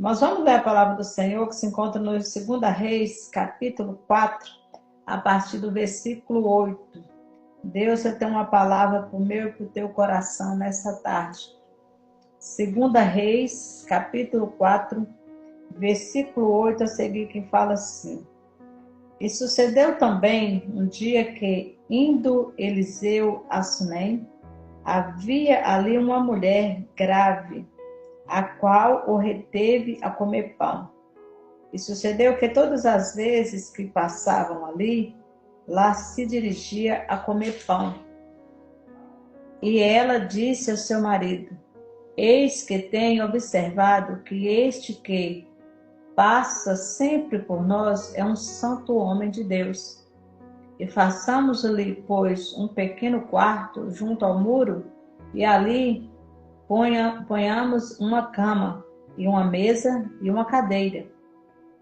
Nós vamos ler a palavra do Senhor que se encontra no 2 Reis, capítulo 4, a partir do versículo 8. Deus, você tem uma palavra para o meu e para o teu coração nessa tarde. 2 Reis, capítulo 4, versículo 8 a seguir, que fala assim: E sucedeu também um dia que, indo Eliseu a Sunem, havia ali uma mulher grave, a qual o reteve a comer pão. E sucedeu que todas as vezes que passavam ali, lá se dirigia a comer pão. E ela disse ao seu marido: Eis que tenho observado que este que passa sempre por nós é um santo homem de Deus. E façamos-lhe, pois, um pequeno quarto junto ao muro, e ali ponhamos uma cama, e uma mesa, e uma cadeira,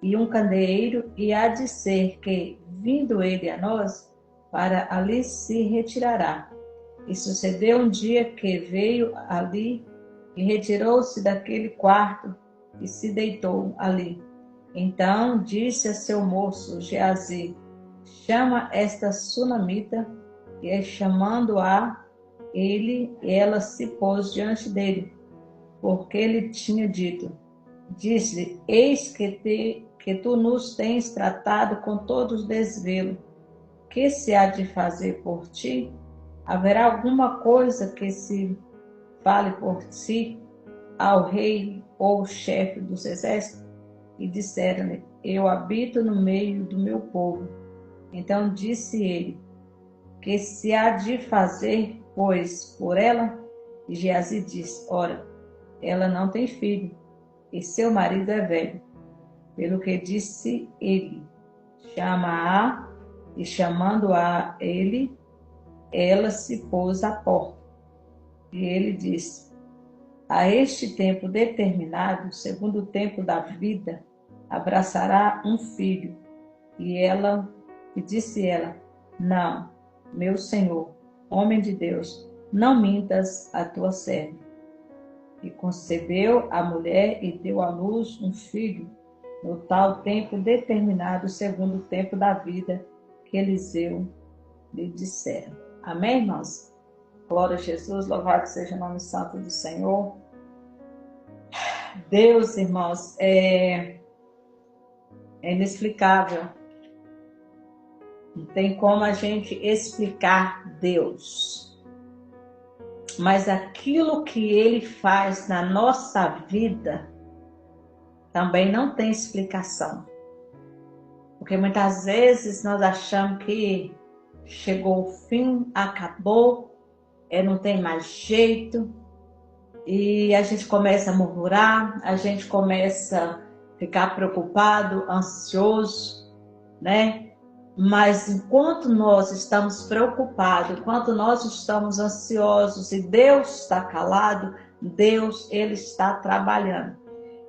e um candeeiro, e há de ser que, vindo ele a nós, para ali se retirará. E sucedeu um dia que veio ali, e retirou-se daquele quarto, e se deitou ali. Então disse a seu moço Geazi: Chama esta sunamita. E chamando-a, ela se pôs diante dele, porque ele tinha dito: Disse-lhe: Eis que tu nos tens tratado com todo desvelo. Que se há de fazer por ti? Haverá alguma coisa que se fale por ti ao rei ou chefe dos exércitos? E disseram-lhe: Eu habito no meio do meu povo. Então disse ele: Que se há de fazer, pois, por ela? E Geazi disse: Ora, ela não tem filho, e seu marido é velho. Pelo que disse ele: Chama-a. E chamando-a ele, ela se pôs à porta. E ele disse: A este tempo determinado, segundo o tempo da vida, abraçará um filho. E disse ela: Não, meu senhor, homem de Deus, não mintas a tua serva. E concebeu a mulher e deu à luz um filho, no tal tempo determinado, segundo o tempo da vida que Eliseu lhe dissera. Amém, irmãos? Glória a Jesus, louvado seja o nome santo do Senhor. Deus, irmãos, é inexplicável. Não tem como a gente explicar Deus. Mas aquilo que Ele faz na nossa vida também não tem explicação. Porque muitas vezes nós achamos que chegou o fim, acabou, não tem mais jeito. E a gente começa a murmurar, a gente começa a ficar preocupado, ansioso, né? Mas enquanto nós estamos preocupados, enquanto nós estamos ansiosos e Deus está calado, Deus, Ele está trabalhando.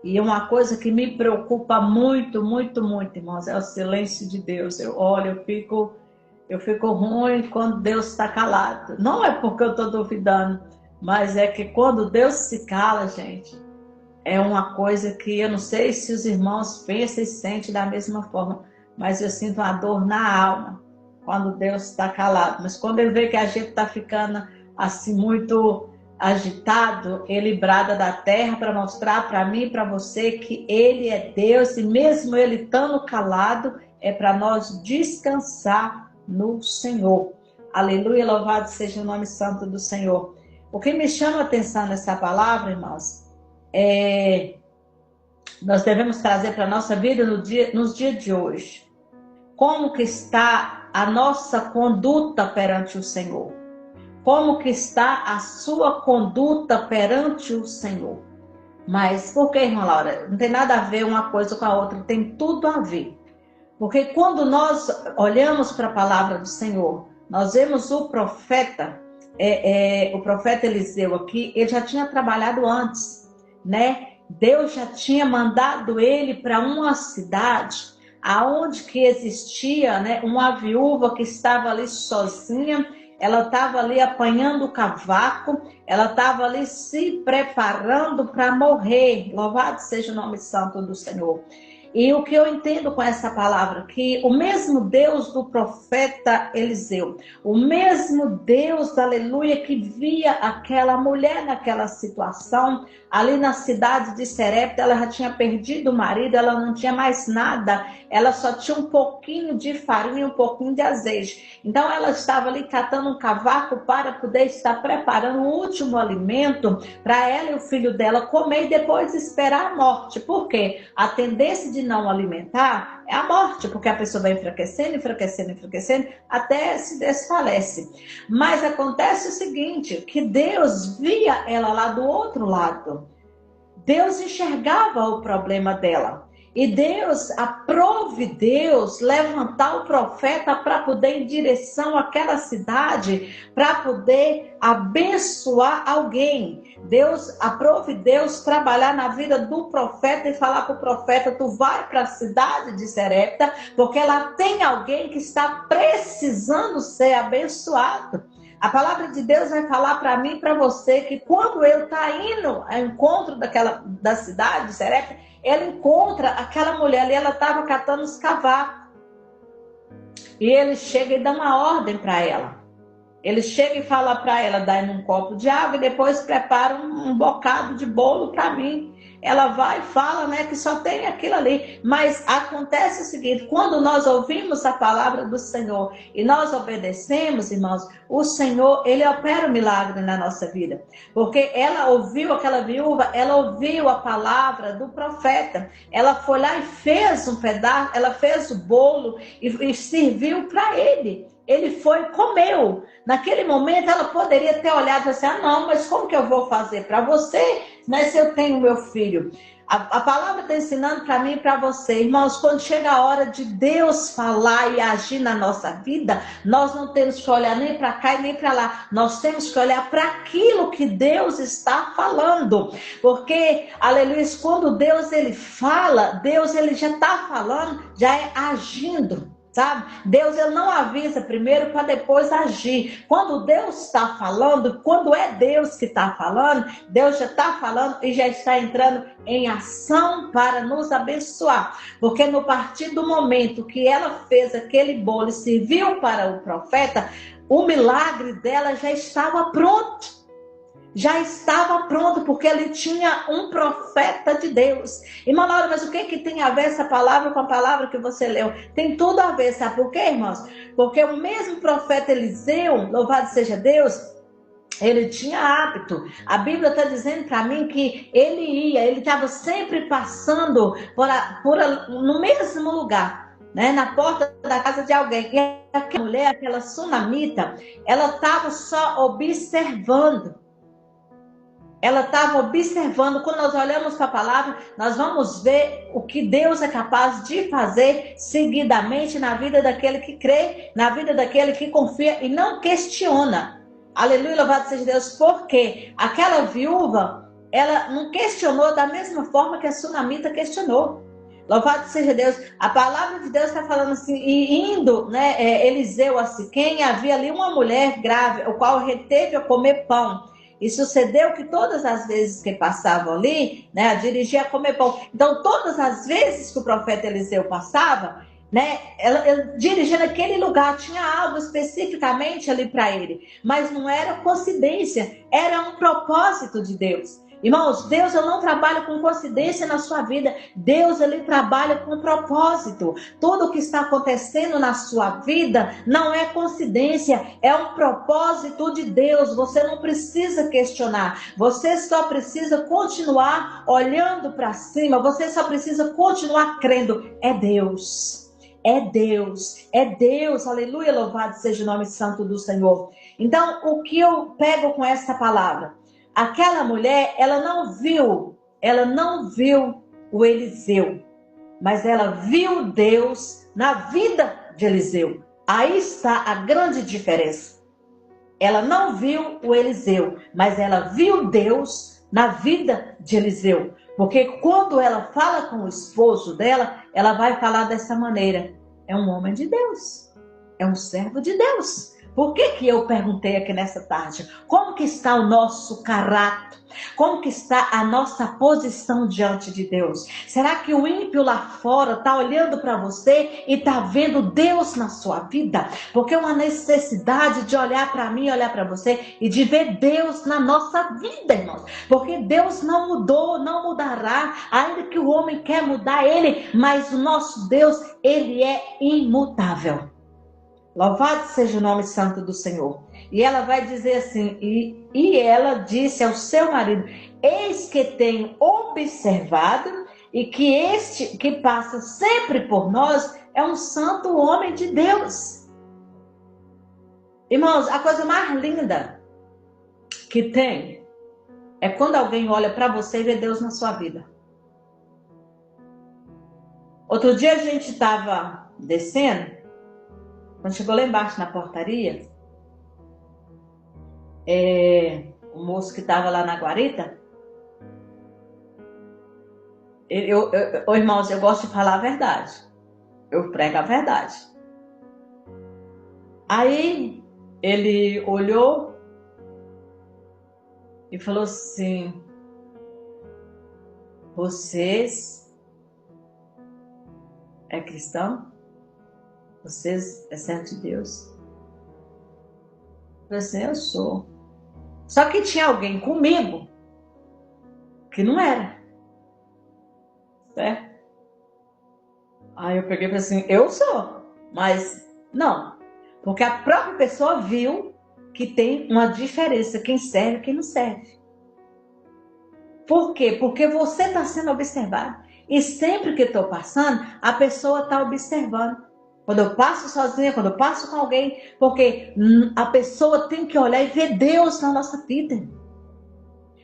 E uma coisa que me preocupa muito, muito, muito, irmãos, é o silêncio de Deus. Eu fico ruim quando Deus está calado. Não é porque eu estou duvidando, mas é que quando Deus se cala, gente, é uma coisa que eu não sei se os irmãos pensam e sentem da mesma forma, mas eu sinto uma dor na alma quando Deus está calado. Mas quando Ele vê que a gente está ficando assim muito agitado, Ele brada da terra para mostrar para mim e para você que Ele é Deus, e mesmo Ele estando calado, é para nós descansar no Senhor. Aleluia, louvado seja o nome santo do Senhor. O que me chama a atenção nessa palavra, irmãos, nós devemos trazer para a nossa vida nos dias de hoje. Como que está a nossa conduta perante o Senhor? Como que está a sua conduta perante o Senhor? Mas por que, irmã Laura? Não tem nada a ver uma coisa com a outra, tem tudo a ver. Porque quando nós olhamos para a palavra do Senhor, nós vemos o profeta Eliseu aqui, ele já tinha trabalhado antes, né? Deus já tinha mandado ele para uma cidade aonde que existia, né, uma viúva que estava ali sozinha. Ela estava ali apanhando o cavaco, Ela estava ali se preparando para morrer. Louvado seja o nome santo do Senhor. E o que eu entendo com essa palavra, que o mesmo Deus do profeta Eliseu, o mesmo Deus, aleluia, que via aquela mulher naquela situação, ali na cidade de Serepta, ela já tinha perdido o marido, ela não tinha mais nada, ela só tinha um pouquinho de farinha e um pouquinho de azeite. Então ela estava ali catando um cavaco para poder estar preparando o último alimento para ela e o filho dela comer e depois esperar a morte. Por quê? A tendência de não alimentar é a morte, porque a pessoa vai enfraquecendo, enfraquecendo, enfraquecendo, até se desfalece. Mas acontece o seguinte, que Deus via ela lá do outro lado. Deus enxergava o problema dela. E Deus, aprove Deus levantar o profeta para poder ir em direção àquela cidade, para poder abençoar alguém. Deus, aprove Deus trabalhar na vida do profeta e falar para o profeta, tu vai para a cidade de Serepta, porque lá tem alguém que está precisando ser abençoado. A palavra de Deus vai falar para mim e para você que quando ele está indo ao encontro da cidade de Serepta, ele encontra aquela mulher ali, ela estava catando os cavacos. E ele chega e dá uma ordem para ela. Ele chega e fala para ela, dá um copo de água e depois prepara um bocado de bolo para mim. Ela vai e fala, né, que só tem aquilo ali. Mas acontece o seguinte, quando nós ouvimos a palavra do Senhor e nós obedecemos, irmãos, o Senhor, ele opera um milagre na nossa vida. Porque ela ouviu, aquela viúva, ela ouviu a palavra do profeta. Ela foi lá e fez um pedaço, ela fez o bolo e serviu para ele. Ele foi e comeu. Naquele momento ela poderia ter olhado assim, ah não, mas como que eu vou fazer para você, né, se eu tenho meu filho? A palavra está ensinando para mim e para você, irmãos, quando chega a hora de Deus falar e agir na nossa vida, nós não temos que olhar nem para cá e nem para lá, nós temos que olhar para aquilo que Deus está falando, porque, aleluia, quando Deus ele fala, Deus ele já está falando, já é agindo. Sabe? Deus ele não avisa primeiro para depois agir. Quando Deus está falando, quando é Deus que está falando, Deus já está falando e já está entrando em ação para nos abençoar. Porque no partir do momento que ela fez aquele bolo e serviu para o profeta, o milagre dela já estava pronto. Já estava pronto, porque ele tinha um profeta de Deus. Irmã Laura, mas o que tem a ver essa palavra com a palavra que você leu? Tem tudo a ver, sabe por quê, irmãos? Porque o mesmo profeta Eliseu, louvado seja Deus, ele tinha hábito. A Bíblia está dizendo para mim que ele estava sempre passando no mesmo lugar, né, na porta da casa de alguém. E aquela mulher, aquela sunamita, ela estava só observando. Ela estava observando. Quando nós olhamos para a palavra, nós vamos ver o que Deus é capaz de fazer seguidamente na vida daquele que crê, na vida daquele que confia e não questiona. Aleluia, louvado seja Deus, porque aquela viúva, ela não questionou da mesma forma que a sunamita questionou. Louvado seja Deus. A palavra de Deus está falando assim, e indo, né, Eliseu a Siquém, havia ali uma mulher grávida, o qual reteve a comer pão. E sucedeu que todas as vezes que passavam ali, né, a dirigia a comer pão. Então, todas as vezes que o profeta Eliseu passava, né, ela dirigia naquele lugar, tinha algo especificamente ali para ele. Mas não era coincidência, era um propósito de Deus. Irmãos, Deus ele não trabalha com coincidência na sua vida. Deus ele trabalha com propósito. Tudo o que está acontecendo na sua vida não é coincidência, é um propósito de Deus. Você não precisa questionar. Você só precisa continuar olhando para cima. Você só precisa continuar crendo. É Deus. É Deus. É Deus. Aleluia, louvado seja o nome santo do Senhor. Então, o que eu pego com essa palavra? Aquela mulher, ela não viu o Eliseu, mas ela viu Deus na vida de Eliseu. Aí está a grande diferença. Ela não viu o Eliseu, mas ela viu Deus na vida de Eliseu. Porque quando ela fala com o esposo dela, ela vai falar dessa maneira. É um homem de Deus, é um servo de Deus. Por que eu perguntei aqui nessa tarde? Como que está o nosso caráter? Como que está a nossa posição diante de Deus? Será que o ímpio lá fora está olhando para você e está vendo Deus na sua vida? Porque é uma necessidade de olhar para mim, olhar para você e de ver Deus na nossa vida, irmãos. Porque Deus não mudou, não mudará, ainda que o homem quer mudar ele, mas o nosso Deus, ele é imutável. Louvado seja o nome santo do Senhor. E ela vai dizer assim, e ela disse ao seu marido, eis que tenho observado e que este que passa sempre por nós é um santo homem de Deus. Irmãos, a coisa mais linda que tem é quando alguém olha para você e vê Deus na sua vida. Outro dia a gente estava descendo, quando chegou lá embaixo na portaria, o moço que estava lá na guarita, irmãos, eu gosto de falar a verdade. Eu prego a verdade. Aí ele olhou e falou assim, vocês é cristão? Vocês é servo de Deus? Eu falei assim, eu sou. Só que tinha alguém comigo que não era. Certo? Aí eu peguei e falei assim, eu sou. Mas não. Porque a própria pessoa viu que tem uma diferença. Quem serve e quem não serve. Por quê? Porque você está sendo observado. E sempre que estou passando, a pessoa está observando. Quando eu passo sozinha, quando eu passo com alguém, porque a pessoa tem que olhar e ver Deus na nossa vida.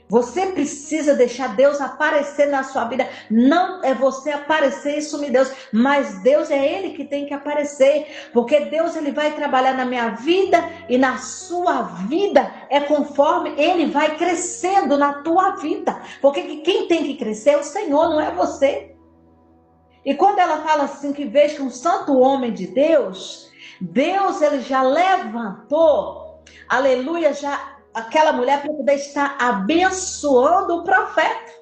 Você precisa deixar Deus aparecer na sua vida. Não é você aparecer e sumir Deus, mas Deus é Ele que tem que aparecer. Porque Deus, Ele vai trabalhar na minha vida e na sua vida é conforme Ele vai crescendo na tua vida. Porque quem tem que crescer é o Senhor, não é você. E quando ela fala assim, que vejo que um santo homem de Deus, Deus, ele já levantou, aleluia, já aquela mulher para poder estar abençoando o profeta.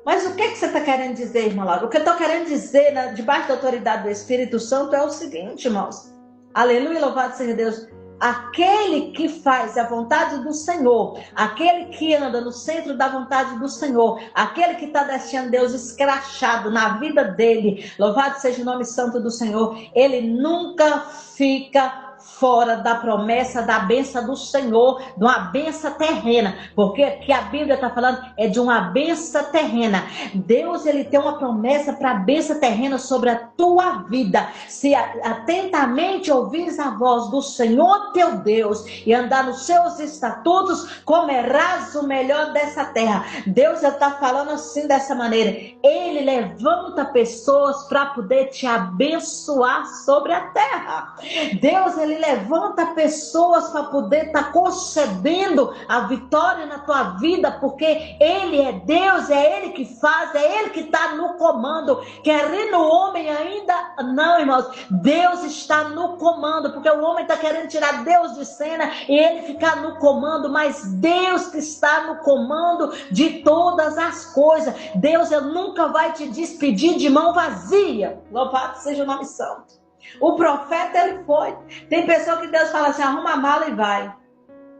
Mas o que você está querendo dizer, irmã Laura? O que eu estou querendo dizer, debaixo da autoridade do Espírito Santo, é o seguinte, irmãos. Aleluia, louvado seja Deus. Aquele que faz a vontade do Senhor, aquele que anda no centro da vontade do Senhor, aquele que está deixando Deus escrachado na vida dele, louvado seja o nome santo do Senhor, ele nunca fica fora da promessa da bênção do Senhor, de uma bênção terrena, porque o que a Bíblia está falando é de uma bênção terrena. Deus, ele tem uma promessa para a bênção terrena sobre a tua vida. Se atentamente ouvires a voz do Senhor teu Deus e andar nos seus estatutos, comerás o melhor dessa terra. Deus está falando assim, dessa maneira. Ele levanta pessoas para poder te abençoar sobre a terra. Deus, ele levanta pessoas para poder estar concedendo a vitória na tua vida, porque ele é Deus, é ele que faz, é ele que está no comando. Querendo o homem ainda não, irmãos, Deus está no comando, porque o homem está querendo tirar Deus de cena e ele ficar no comando, mas Deus que está no comando de todas as coisas. Deus, ele nunca vai te despedir de mão vazia. Louvado seja o nome santo. O profeta, ele foi. Tem pessoa que Deus fala assim, arruma a mala e vai.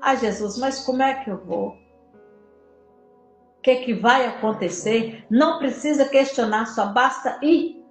Ah, Jesus, mas como é que eu vou? O que vai acontecer? Não precisa questionar, só basta ir.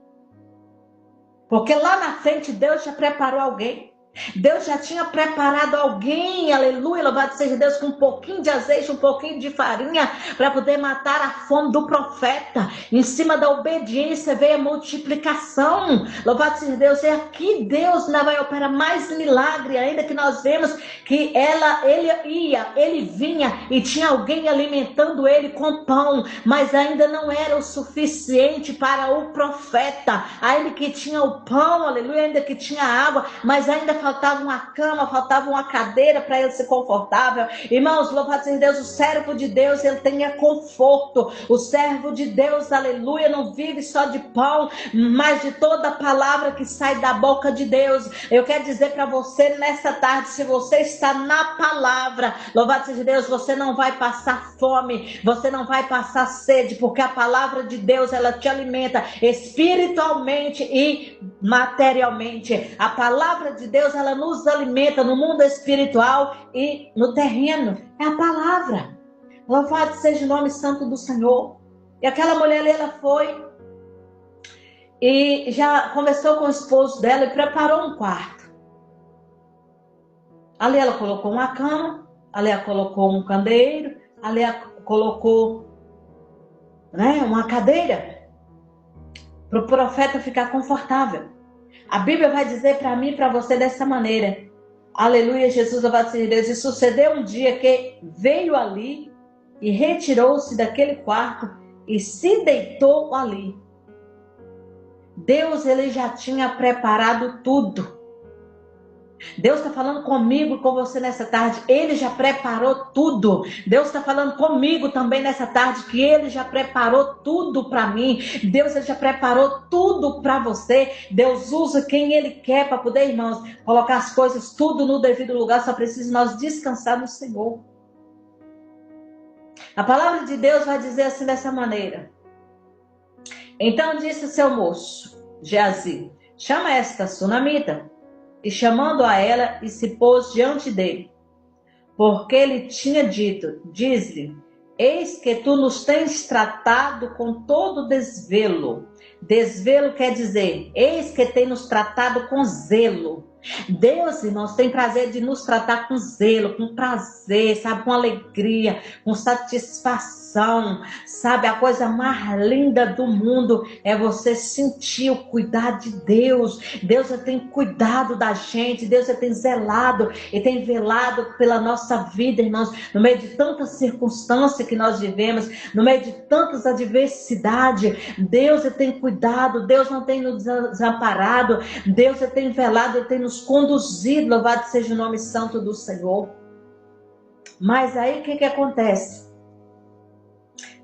Porque lá na frente Deus já preparou alguém. Deus já tinha preparado alguém, aleluia, louvado seja Deus, com um pouquinho de azeite, um pouquinho de farinha, para poder matar a fome do profeta. Em cima da obediência veio a multiplicação, louvado seja Deus. E aqui Deus ainda vai operar mais milagre ainda, que nós vemos que ele vinha e tinha alguém alimentando ele com pão, mas ainda não era o suficiente para o profeta. Ainda que tinha o pão, aleluia, ainda que tinha água, mas ainda faltava uma cama, faltava uma cadeira para ele ser confortável. Irmãos, louvado seja Deus, o servo de Deus, ele tem conforto. O servo de Deus, aleluia, não vive só de pão, mas de toda a palavra que sai da boca de Deus. Eu quero dizer para você nessa tarde, se você está na palavra, louvado seja Deus, você não vai passar fome, você não vai passar sede, porque a palavra de Deus, ela te alimenta espiritualmente e materialmente. A palavra de Deus, ela nos alimenta no mundo espiritual e no terreno. É a palavra. Louvado seja o nome santo do Senhor. E aquela mulher ali, ela foi e já conversou com o esposo dela e preparou um quarto. Ali ela colocou uma cama, ali ela colocou um candeeiro, ali ela colocou, uma cadeira para o profeta ficar confortável. A Bíblia vai dizer para mim e para você dessa maneira. Aleluia, Jesus, louvado seja Deus. E sucedeu um dia que veio ali e retirou-se daquele quarto e se deitou ali. Deus, ele já tinha preparado tudo. Deus está falando comigo e com você nessa tarde. Ele já preparou tudo. Deus está falando comigo também nessa tarde que Ele já preparou tudo para mim. Deus, ele já preparou tudo para você. Deus usa quem Ele quer para poder, irmãos, colocar as coisas tudo no devido lugar. Só precisa nós descansar no Senhor. A palavra de Deus vai dizer assim dessa maneira. Então disse o seu moço, Geazi, chama esta sunamita. E chamando a ela, e se pôs diante dele. Porque ele tinha dito, diz-lhe, eis que tu nos tens tratado com todo desvelo. Desvelo quer dizer, eis que tem nos tratado com zelo. Deus, irmãos, tem prazer de nos tratar com zelo, com prazer, sabe, com alegria, com satisfação, sabe, a coisa mais linda do mundo é você sentir o cuidado de Deus. Deus tem cuidado da gente, Deus tem zelado e tem velado pela nossa vida, irmãos, no meio de tantas circunstâncias que nós vivemos, no meio de tantas adversidades, Deus tem cuidado, Deus não tem nos desamparado, Deus tem velado, Ele tem nos conduzido, louvado seja o nome santo do Senhor. Mas aí o que acontece?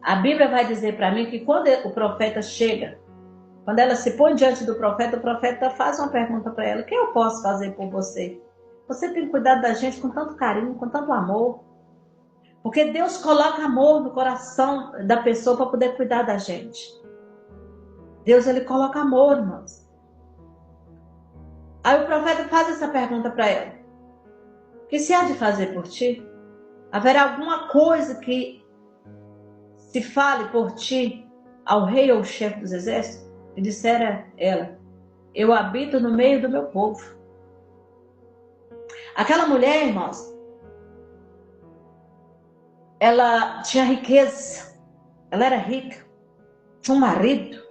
A Bíblia vai dizer para mim que quando o profeta chega, quando ela se põe diante do profeta, o profeta faz uma pergunta para ela: o que eu posso fazer por você? Você tem cuidado da gente com tanto carinho, com tanto amor. Porque Deus coloca amor no coração da pessoa para poder cuidar da gente. Deus, ele coloca amor, irmãos. Aí o profeta faz essa pergunta para ela: o que se há de fazer por ti? Haverá alguma coisa que se fale por ti ao rei ou ao chefe dos exércitos? E dissera ela: eu habito no meio do meu povo. Aquela mulher, irmãos, ela tinha riqueza, ela era rica, tinha um marido,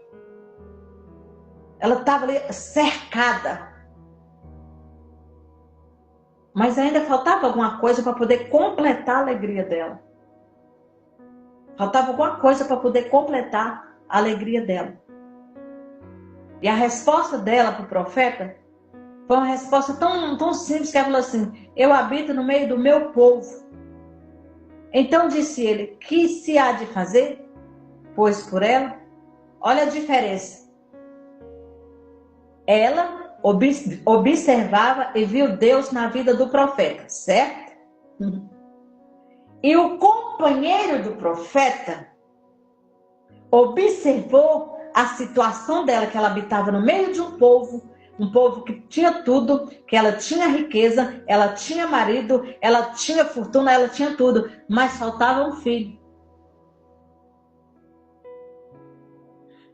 ela estava ali cercada. Mas ainda faltava alguma coisa para poder completar a alegria dela. Faltava alguma coisa para poder completar a alegria dela. E a resposta dela para o profeta foi uma resposta tão simples que ela falou assim: eu habito no meio do meu povo. Então disse ele: que se há de fazer? Pois por ela, olha a diferença. Ela observava e viu Deus na vida do profeta, certo? E o companheiro do profeta observou a situação dela, que ela habitava no meio de um povo que tinha tudo, que ela tinha riqueza, ela tinha marido, ela tinha fortuna, ela tinha tudo, mas faltava um filho.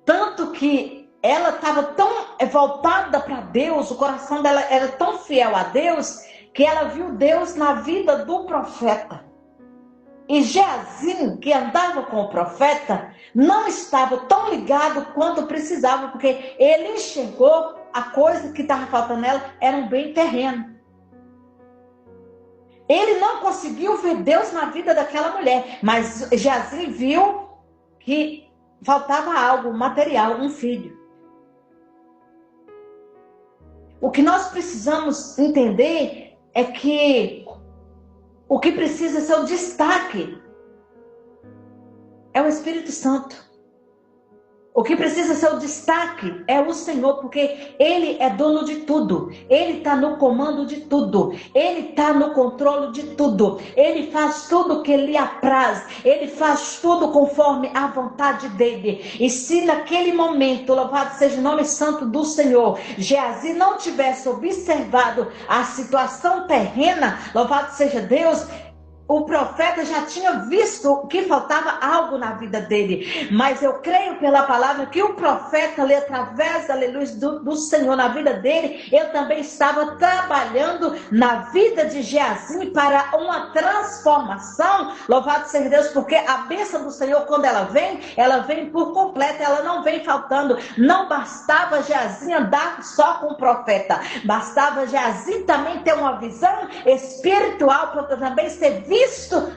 Tanto que ela estava tão voltada para Deus, o coração dela era tão fiel a Deus, que ela viu Deus na vida do profeta. E Geazi, que andava com o profeta, não estava tão ligado quanto precisava, porque ele enxergou a coisa que estava faltando nela era um bem terreno. Ele não conseguiu ver Deus na vida daquela mulher, mas Geazi viu que faltava algo material, um filho. o que nós precisamos entender é que o que precisa ser o destaque é o Espírito Santo. O que precisa ser o destaque é o Senhor, porque Ele é dono de tudo. Ele está no comando de tudo. Ele está no controle de tudo. Ele faz tudo que lhe apraz. Ele faz tudo conforme a vontade dEle. E se naquele momento, louvado seja o nome santo do Senhor, Geazi não tivesse observado a situação terrena, louvado seja Deus, o profeta já tinha visto que faltava algo na vida dele. Mas eu creio pela palavra que o profeta, ali, através, aleluia, do Senhor na vida dele, eu também estava trabalhando na vida de Geazi para uma transformação. Louvado seja Deus, porque a bênção do Senhor, quando ela vem por completo, ela não vem faltando. Não bastava Geazi andar só com o profeta, bastava Geazi também ter uma visão espiritual para também ser visto,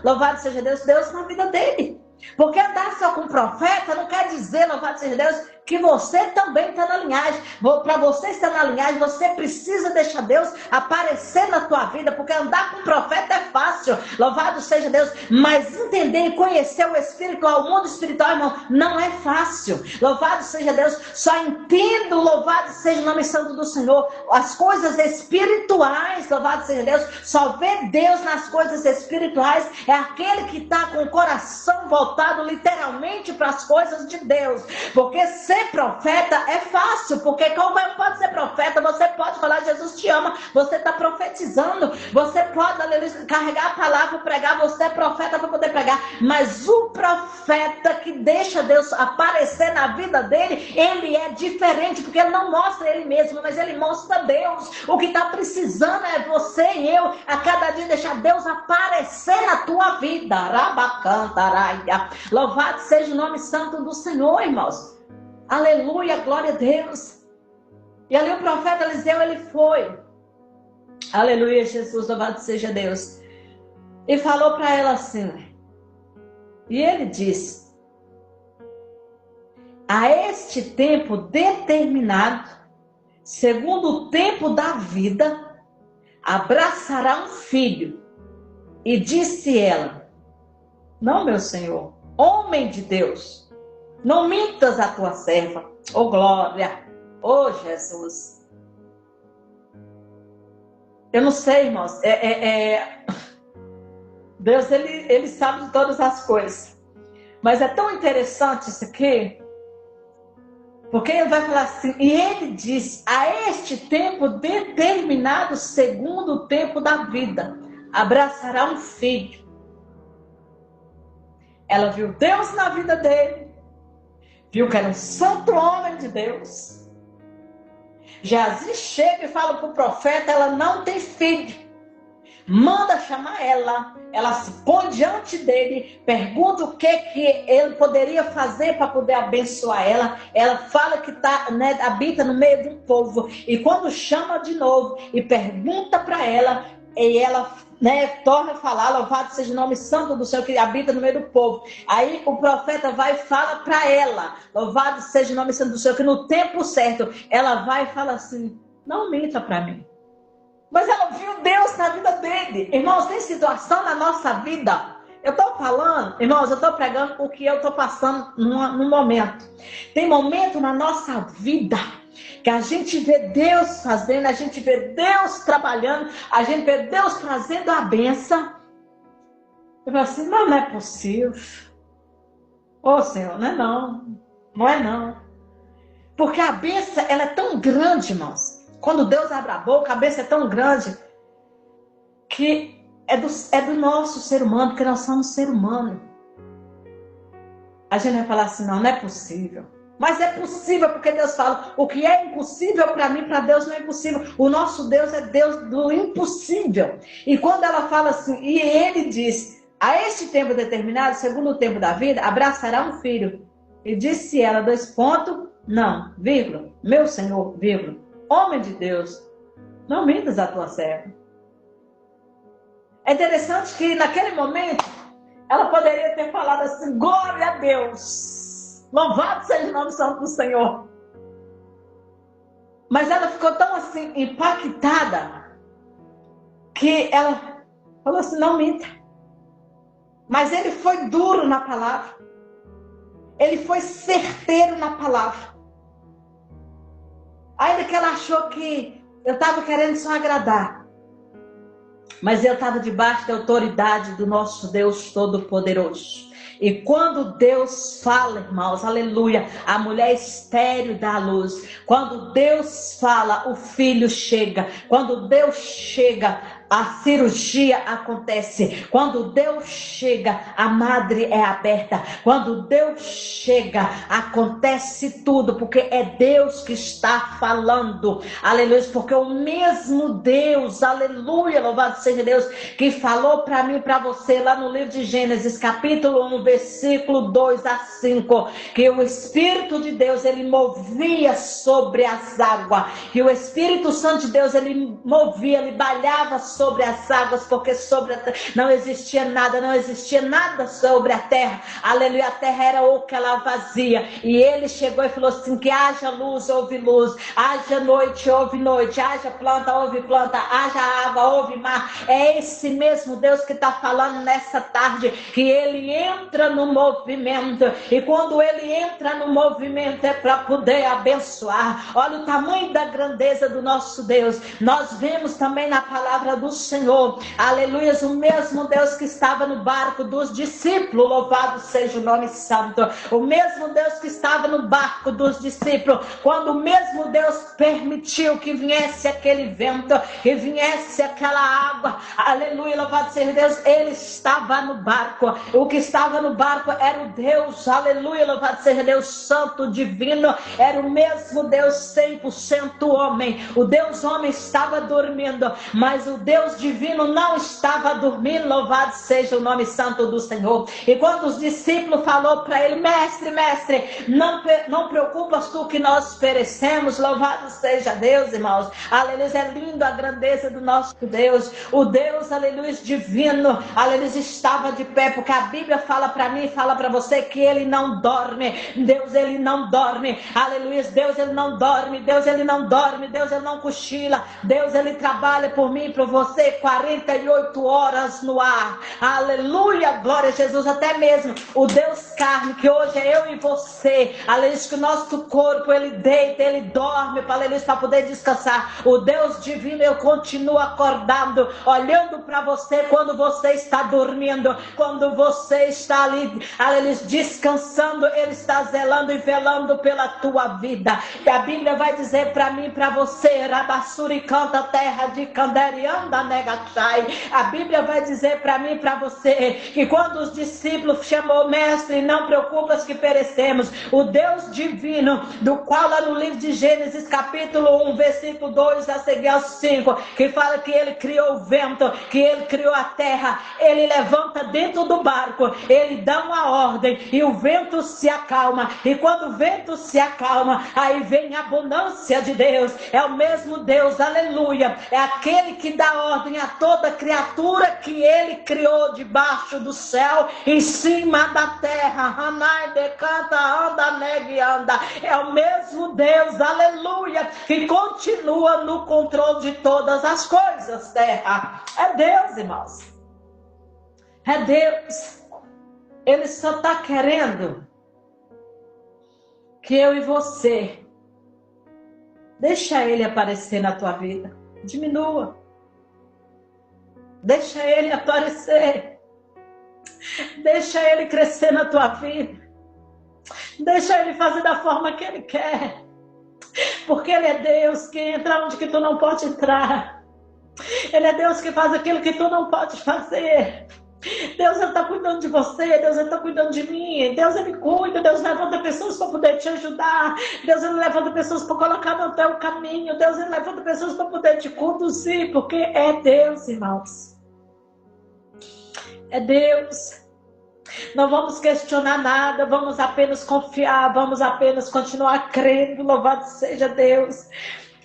louvado seja Deus na vida dele. Porque andar só com o profeta não quer dizer, louvado seja Deus, que você também está na linhagem. Para você estar na linhagem, você precisa deixar Deus aparecer na tua vida, porque andar com o profeta é fácil, louvado seja Deus, mas entender e conhecer o espiritual, o mundo espiritual, irmão, não é fácil. Louvado seja Deus, só entendo, louvado seja o nome santo do Senhor, as coisas espirituais, louvado seja Deus, só vê Deus nas coisas espirituais, é aquele que está com o coração voltado literalmente para as coisas de Deus. Porque ser profeta é fácil, porque qualquer um pode ser profeta, você pode falar Jesus te ama, você está profetizando, você pode, aleluia, carregar a palavra, pregar, você é profeta para poder pregar, mas o profeta que deixa Deus aparecer na vida dele, ele é diferente, porque ele não mostra ele mesmo, mas ele mostra Deus. O que está precisando é você e eu, a cada dia deixar Deus aparecer na tua vida. Rabacantaraia. Louvado seja o nome santo do Senhor, irmãos. Aleluia, glória a Deus. E ali o profeta Eliseu, ele foi. Aleluia, Jesus, louvado seja Deus. E falou para ela assim. E ele disse: a este tempo determinado, segundo o tempo da vida, abraçará um filho. E disse ela: não, meu senhor, homem de Deus, não mintas a tua serva. Oh glória, oh Jesus. Eu não sei, irmãos, Deus, ele sabe de todas as coisas. Mas é tão interessante isso aqui, porque ele vai falar assim, e ele diz: a este tempo determinado, segundo o tempo da vida, abraçará um filho. Ela viu Deus na vida dele, viu que era um santo homem de Deus. Geazi chega e fala para o profeta, ela não tem filho. Manda chamar ela. Ela se põe diante dele, pergunta o que ele poderia fazer para poder abençoar ela. Ela fala que habita no meio de um povo. E quando chama de novo e pergunta para ela, e ela torna a falar: louvado seja o nome santo do Senhor que habita no meio do povo. Aí o profeta vai e fala para ela: louvado seja o nome santo do Senhor, que no tempo certo ela vai e fala assim: não minta para mim. Mas ela viu Deus na vida dele. Irmãos, tem situação na nossa vida. Eu estou falando, irmãos, eu estou pregando o que eu estou passando no momento. Tem momento na nossa vida que a gente vê Deus fazendo, a gente vê Deus trabalhando, a gente vê Deus trazendo a bênção. Eu falo assim: não é possível. Ô Senhor, não é não. Não é não. Porque a bênção, ela é tão grande, irmãos. Quando Deus abre a boca, a bênção é tão grande que é do nosso ser humano, porque nós somos ser humano. A gente vai falar assim: não é possível. Mas é possível, porque Deus fala: o que é impossível para mim, para Deus não é impossível. O nosso Deus é Deus do impossível. E quando ela fala assim, e ele diz: a este tempo determinado, segundo o tempo da vida, abraçará um filho. E disse ela, não, vírgula, meu Senhor, vírgula, homem de Deus, não mintas a tua serva. É interessante que naquele momento ela poderia ter falado assim: glória a Deus, louvado seja o nome santo do Senhor. Mas ela ficou tão assim, impactada, que ela falou assim, não minta. Mas ele foi duro na palavra. Ele foi certeiro na palavra. Ainda que ela achou que eu estava querendo só agradar. Mas eu estava debaixo da autoridade do nosso Deus Todo-Poderoso. E quando Deus fala, irmãos, aleluia, a mulher estéril dá a luz. Quando Deus fala, o filho chega. Quando Deus chega, a cirurgia acontece. Quando Deus chega, a madre é aberta. Quando Deus chega, acontece tudo, porque é Deus que está falando. Aleluia, porque o mesmo Deus, aleluia, louvado seja Deus, que falou para mim e para você lá no livro de Gênesis, capítulo 1, versículo 2 a 5, que o Espírito de Deus, ele movia sobre as águas, que o Espírito Santo de Deus, ele movia, ele balhava sobre as águas, porque não existia nada sobre a terra, aleluia, a terra era oca, ela vazia, e ele chegou e falou assim, que haja luz, houve luz, haja noite, houve noite, haja planta, houve planta, haja água, houve mar. É esse mesmo Deus que está falando nessa tarde, que ele entra no movimento, e quando ele entra no movimento é para poder abençoar. Olha o tamanho da grandeza do nosso Deus. Nós vemos também na palavra do Senhor, aleluia, o mesmo Deus que estava no barco dos discípulos, louvado seja o nome santo, o mesmo Deus que estava no barco dos discípulos, quando o mesmo Deus permitiu que viesse aquele vento, que viesse aquela água, aleluia, louvado seja Deus, ele estava no barco. O que estava no barco era o Deus, aleluia, louvado seja Deus, santo, divino, era o mesmo Deus 100% homem. O Deus homem estava dormindo, mas o Deus divino não estava dormindo, louvado seja o nome santo do Senhor. E quando os discípulos falou para ele, mestre, não preocupas tu que nós perecemos, louvado seja Deus, irmãos, aleluia, é lindo a grandeza do nosso Deus, o Deus, aleluia, divino, aleluia, estava de pé, porque a Bíblia fala para mim, fala para você que ele não dorme. Deus, ele não dorme, aleluia, Deus, ele não dorme, Deus, ele não dorme, Deus, ele não cochila, Deus, ele trabalha por mim e por você 48 horas no ar, aleluia, glória a Jesus. Até mesmo o Deus carne, que hoje é eu e você, aleluia, que o nosso corpo, ele deita, ele dorme, aleluia, para poder descansar. O Deus divino, eu continuo acordado, olhando para você quando você está dormindo, quando você está ali, aleluia, descansando, ele está zelando e velando pela tua vida. E a Bíblia vai dizer para mim e para você, Rabassuri canta terra de Canderianda Negachai. A Bíblia vai dizer para mim e para você que quando os discípulos chamou mestre, não preocupas que perecemos, o Deus divino, do qual lá no livro de Gênesis capítulo 1, versículo 2 a seguir ao 5, que fala que ele criou o vento, que ele criou a terra, ele levanta dentro do barco, ele dá uma ordem e o vento se acalma, e quando o vento se acalma, aí vem a abundância de Deus. É o mesmo Deus, aleluia, é aquele que dá ordem a toda criatura que ele criou debaixo do céu, em cima da terra. É o mesmo Deus, aleluia, que continua no controle de todas as coisas, terra. É Deus, irmãos, é Deus. Ele só está querendo que eu e você deixa ele aparecer na tua vida. Diminua. Deixa ele aparecer. Deixa ele crescer na tua vida. Deixa ele fazer da forma que ele quer. Porque ele é Deus que entra onde que tu não pode entrar. Ele é Deus que faz aquilo que tu não pode fazer. Deus está cuidando de você, Deus está cuidando de mim, Deus ele cuida, Deus levanta pessoas para poder te ajudar, Deus ele levanta pessoas para colocar no teu caminho, Deus ele levanta pessoas para poder te conduzir, porque é Deus, irmãos, é Deus. Não vamos questionar nada, vamos apenas confiar, vamos apenas continuar crendo, louvado seja Deus.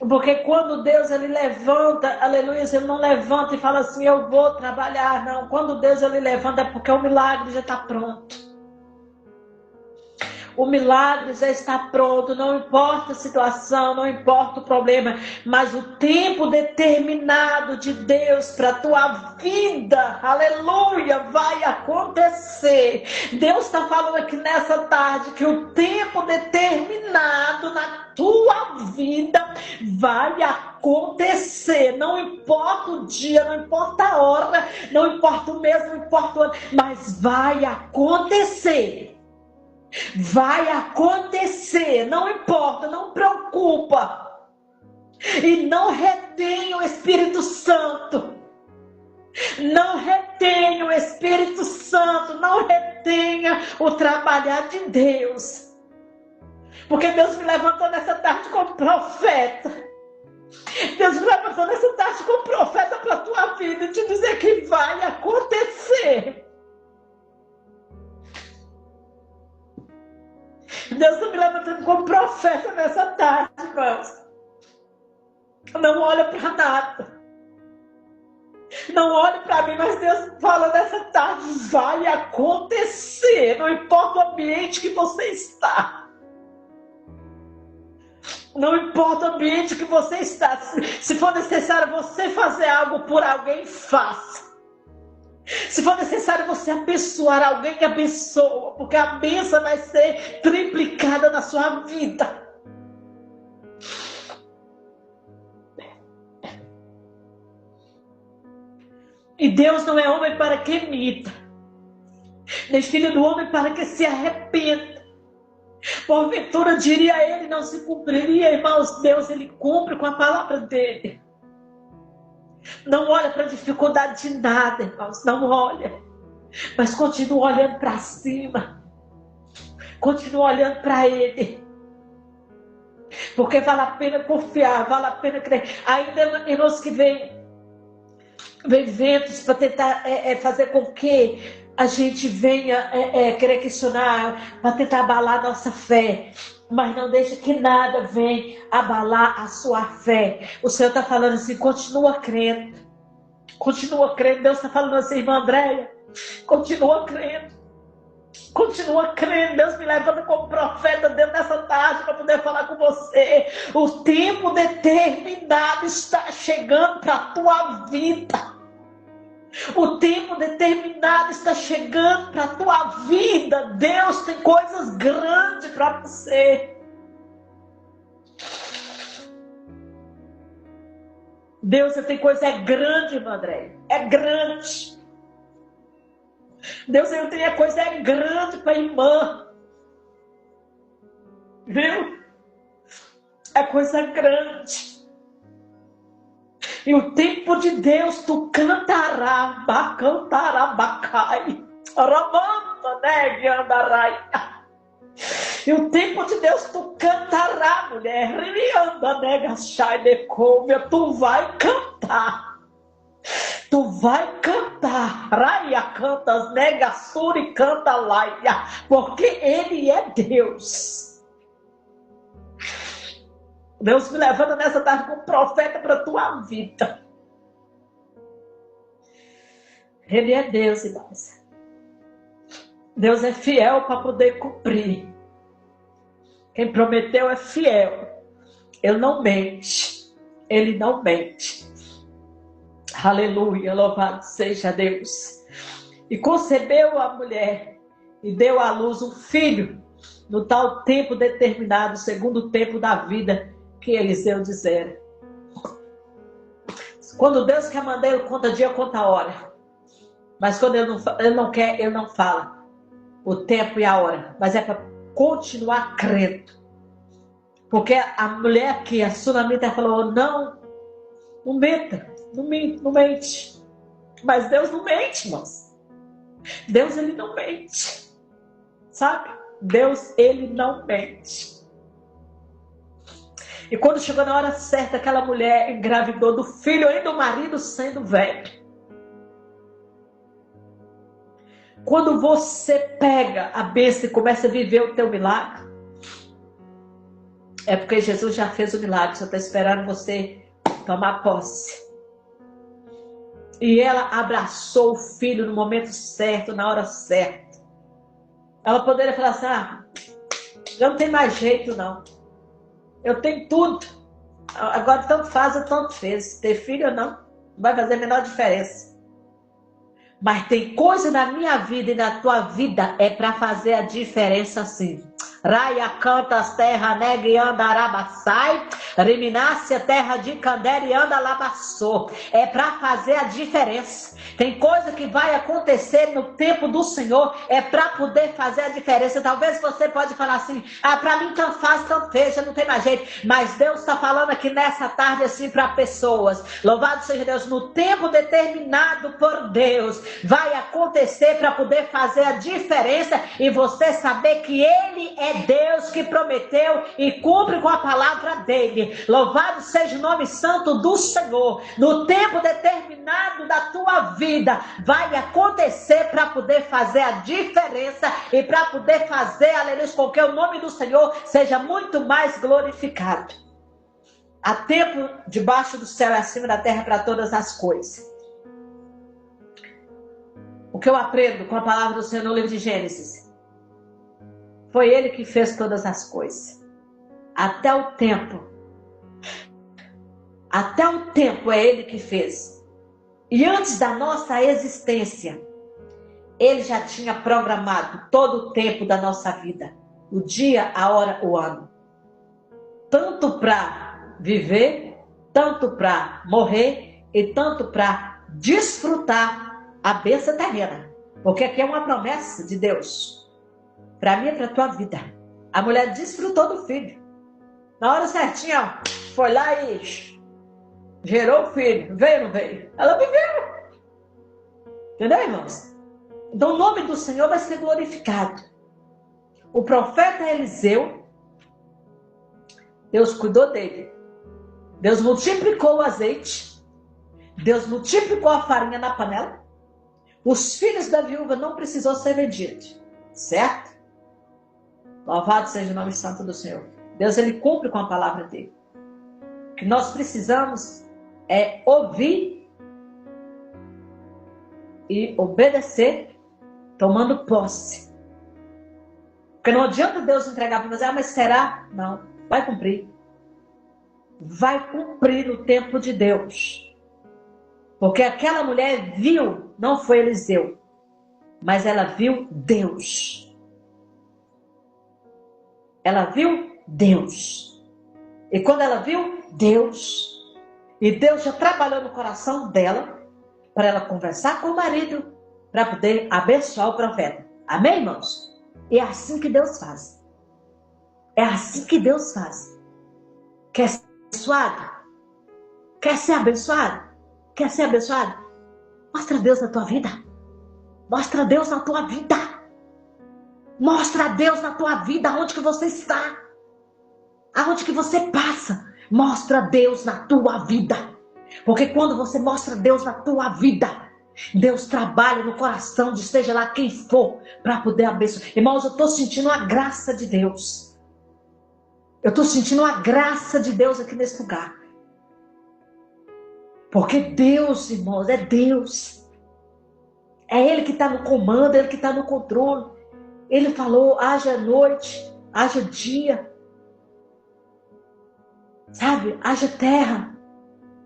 Porque quando Deus ele levanta, aleluia, ele não levanta e fala assim, eu vou trabalhar, não. Quando Deus ele levanta é porque o milagre já está pronto. O milagre já está pronto, não importa a situação, não importa o problema, mas o tempo determinado de Deus para a tua vida, aleluia, vai acontecer. Deus está falando aqui nessa tarde que o tempo determinado na tua vida vai acontecer. Não importa o dia, não importa a hora, não importa o mês, não importa o ano, mas vai acontecer. Vai acontecer, não importa, não preocupa. E não retenha o Espírito Santo. Não retenha o Espírito Santo, não retenha o trabalhar de Deus. Porque Deus me levantou nessa tarde como profeta. Deus me levantou nessa tarde como profeta para a tua vida e te dizer que vai acontecer. Deus está me levantando como profeta nessa tarde, irmãos. Não olha para nada. Não olhe para mim, mas Deus fala nessa tarde, vai acontecer. Não importa o ambiente que você está. Não importa o ambiente que você está. Se for necessário você fazer algo por alguém, faça. Se for necessário você abençoar alguém, abençoa. Porque a bênção vai ser triplicada na sua vida. E Deus não é homem para que imita, nem filho do homem para que se arrependa. Porventura diria ele, não se cumpriria, irmãos. Deus, ele cumpre com a palavra dele. Não olha para a dificuldade de nada, irmãos, não olha. Mas continua olhando para cima. Continua olhando para ele. Porque vale a pena confiar, vale a pena crer. Ainda, irmãos, que vem ventos para tentar fazer com que a gente venha querer questionar, para tentar abalar a nossa fé. Mas não deixe que nada venha abalar a sua fé. O Senhor está falando assim, continua crendo. Continua crendo. Deus está falando assim, irmã Andréia, continua crendo. Continua crendo. Deus me levanta como profeta dentro dessa tarde para poder falar com você. O tempo determinado está chegando para a tua vida. O tempo determinado está chegando para a tua vida. Deus tem coisas grandes para você. Deus tem coisa grande, irmã André. É grande. Deus tem a coisa grande para a irmã. Viu? É coisa grande. E o tempo de Deus tu cantará, bacai, ramanda, né, andarai. E o tempo de Deus tu cantará, mulher, rianda, nega, chai, decouve, tu vai cantar. Tu vai cantar, raia cantas, nega, suri canta, laia, porque Ele é Deus. Deus me levanta nessa tarde como profeta para a tua vida. Ele é Deus, irmãos. Deus é fiel para poder cumprir. Quem prometeu é fiel. Ele não mente. Ele não mente. Aleluia, louvado seja Deus. E concebeu a mulher e deu à luz um filho no tal tempo determinado, segundo o tempo da vida que Eliseu dissera. Quando Deus quer mandar, ele conta dia, conta hora. Mas quando ele não quer, ele não fala o tempo e a hora. Mas é para continuar crendo. Porque a mulher aqui, a sunamita, falou, não menta, não mente. Mas Deus não mente, irmãos. Deus, ele não mente. Sabe? Deus, ele não mente. E quando chegou na hora certa, aquela mulher engravidou do filho e do marido sendo velho. Quando você pega a bênção e começa a viver o teu milagre, é porque Jesus já fez o milagre, só está esperando você tomar posse. E ela abraçou o filho no momento certo, na hora certa. Ela poderia falar assim, Já não tem mais jeito, não. Eu tenho tudo. Agora tanto faz ou tanto fez. Ter filho ou não vai fazer a menor diferença. Mas tem coisa na minha vida e na tua vida é para fazer a diferença, sim. Raia canta as terra negra e anda arabaçai, Riminácia terra de Candera e anda labaçou. É para fazer a diferença. Tem coisa que vai acontecer no tempo do Senhor, é para poder fazer a diferença. Talvez você pode falar assim, para mim tanto faz, tanto fez, já não tem mais jeito. Mas Deus está falando aqui nessa tarde assim para pessoas. Louvado seja Deus, no tempo determinado por Deus, vai acontecer para poder fazer a diferença e você saber que Ele é Deus que prometeu e cumpre com a palavra dele. Louvado seja o nome santo do Senhor. No tempo determinado da tua vida, vai acontecer para poder fazer a diferença e para poder fazer, aleluia, com que o nome do Senhor seja muito mais glorificado. Há tempo debaixo do céu e acima da terra para todas as coisas. O que eu aprendo com a palavra do Senhor no livro de Gênesis, foi Ele que fez todas as coisas. Até o tempo é Ele que fez. E antes da nossa existência, Ele já tinha programado todo o tempo da nossa vida. O dia, a hora, o ano. Tanto para viver, tanto para morrer e tanto para desfrutar a bênção terrena. Porque aqui é uma promessa de Deus. Para mim e para a tua vida. A mulher desfrutou do filho. Na hora certinha, foi lá e gerou o filho. Veio ou não veio? Ela viveu. Entendeu, irmãos? Então o nome do Senhor vai ser glorificado. O profeta Eliseu, Deus cuidou dele. Deus multiplicou o azeite. Deus multiplicou a farinha na panela. Os filhos da viúva não precisou ser vendidos. Certo? Louvado seja o nome santo do Senhor. Deus, Ele cumpre com a palavra dele. O que nós precisamos é ouvir e obedecer, tomando posse. Porque não adianta Deus entregar para você, mas será? Não, vai cumprir. Vai cumprir no tempo de Deus. Porque aquela mulher viu, não foi Eliseu, mas ela viu Deus. Ela viu Deus. E quando ela viu Deus, e Deus já trabalhou no coração dela, para ela conversar com o marido, para poder abençoar o profeta. Amém, irmãos? É assim que Deus faz. É assim que Deus faz. Quer ser abençoado? Quer ser abençoado? Quer ser abençoado? Mostra Deus na tua vida. Mostra Deus na tua vida. Mostra a Deus na tua vida, aonde que você está, aonde que você passa. Mostra Deus na tua vida. Porque quando você mostra Deus na tua vida, Deus trabalha no coração de seja lá quem for, para poder abençoar. Irmãos, eu estou sentindo a graça de Deus. Eu estou sentindo a graça de Deus aqui nesse lugar. Porque Deus, irmãos, é Deus. É Ele que está no comando, é Ele que está no controle. Ele falou, haja noite, haja dia. Sabe, haja terra,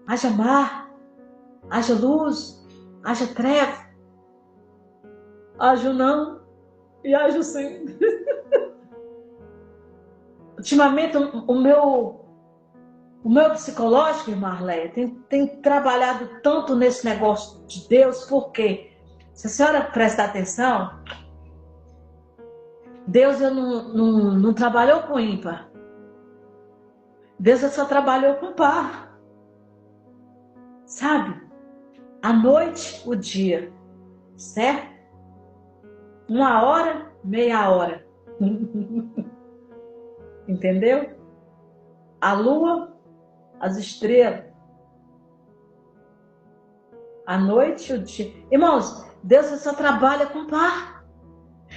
haja mar, haja luz, haja treva. Haja não e haja sim. Ultimamente o meu psicológico, irmã Arleia, tem trabalhado tanto nesse negócio de Deus, porque, se a senhora prestar atenção, Deus não trabalhou com ímpar. Deus só trabalhou com par. Sabe? A noite, o dia. Certo? 1 hora, meia hora. Entendeu? A lua, as estrelas. A noite, o dia. Irmãos, Deus só trabalha com par.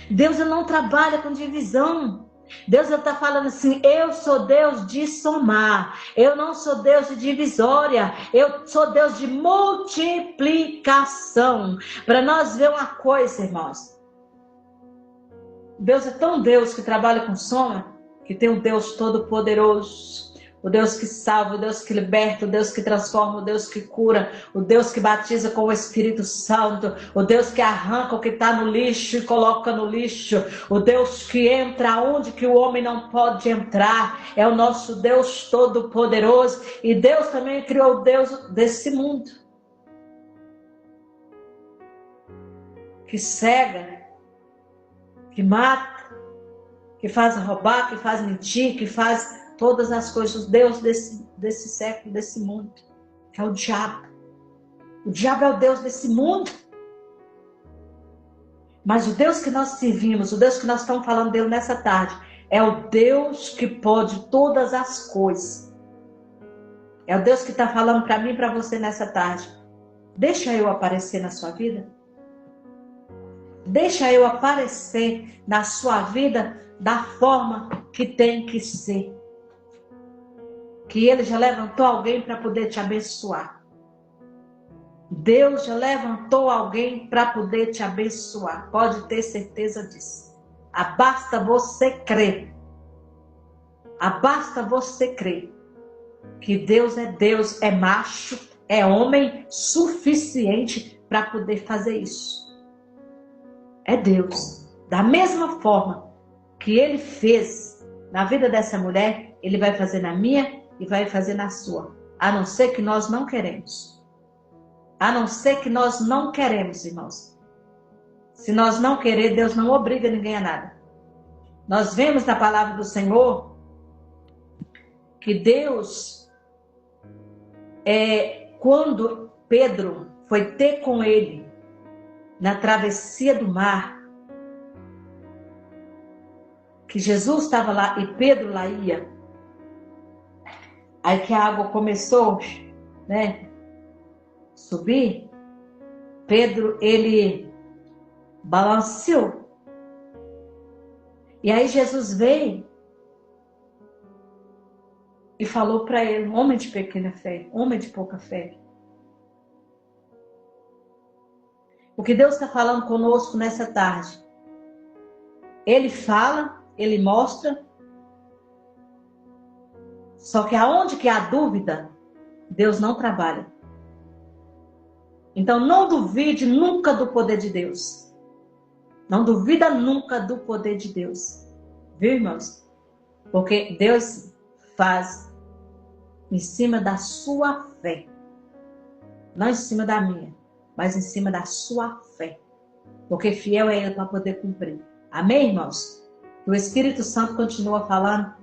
Deus não trabalha com divisão. Deus está falando assim, eu sou Deus de somar. Eu não sou Deus de divisória. Eu sou Deus de multiplicação. Para nós ver uma coisa, irmãos. Deus é tão Deus que trabalha com soma, que tem um Deus todo-poderoso, o Deus que salva, o Deus que liberta, o Deus que transforma, o Deus que cura, o Deus que batiza com o Espírito Santo, o Deus que arranca o que está no lixo e coloca no lixo, o Deus que entra onde que o homem não pode entrar, é o nosso Deus todo-poderoso. E Deus também criou o Deus desse mundo, que cega, que mata, que faz roubar, que faz mentir, que faz todas as coisas. O Deus desse século, desse mundo, que é o diabo. O diabo é o Deus desse mundo. Mas o Deus que nós servimos, o Deus que nós estamos falando dele nessa tarde, é o Deus que pode todas as coisas. É o Deus que está falando para mim e para você nessa tarde. Deixa eu aparecer na sua vida. Deixa eu aparecer na sua vida da forma que tem que ser. Que Ele já levantou alguém para poder te abençoar. Deus já levantou alguém para poder te abençoar. Pode ter certeza disso. Basta você crer. Basta você crer. Que Deus, é macho, é homem suficiente para poder fazer isso. É Deus. Da mesma forma que Ele fez na vida dessa mulher, Ele vai fazer na minha e vai fazer na sua. A não ser que nós não queremos. A não ser que nós não queremos, irmãos. Se nós não querer, Deus não obriga ninguém a nada. Nós vemos na palavra do Senhor que Deus, quando Pedro foi ter com ele na travessia do mar, que Jesus estava lá e Pedro lá ia, aí que a água começou, subir, Pedro, ele balanceou. E aí Jesus veio e falou para ele, homem de pequena fé, homem de pouca fé. O que Deus está falando conosco nessa tarde? Ele fala, Ele mostra, só que aonde que há dúvida, Deus não trabalha. Então não duvide nunca do poder de Deus. Não duvida nunca do poder de Deus. Viu, irmãos? Porque Deus faz em cima da sua fé. Não em cima da minha, mas em cima da sua fé. Porque fiel é Ele para poder cumprir. Amém, irmãos? Que o Espírito Santo continua falando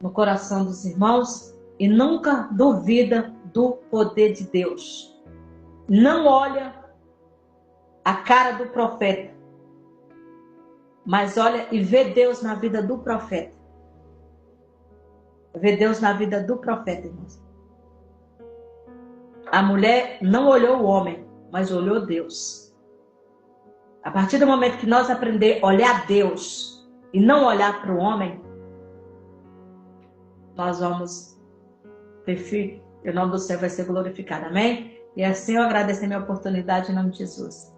no coração dos irmãos e nunca duvida do poder de Deus. Não olha a cara do profeta, mas olha e vê Deus na vida do profeta. Vê Deus na vida do profeta, irmãos. A mulher não olhou o homem, mas olhou Deus. A partir do momento que nós aprender a olhar Deus e não olhar para o homem, nós vamos ter filho e o nome do Senhor vai ser glorificado. Amém? E assim eu agradeço a minha oportunidade em nome de Jesus.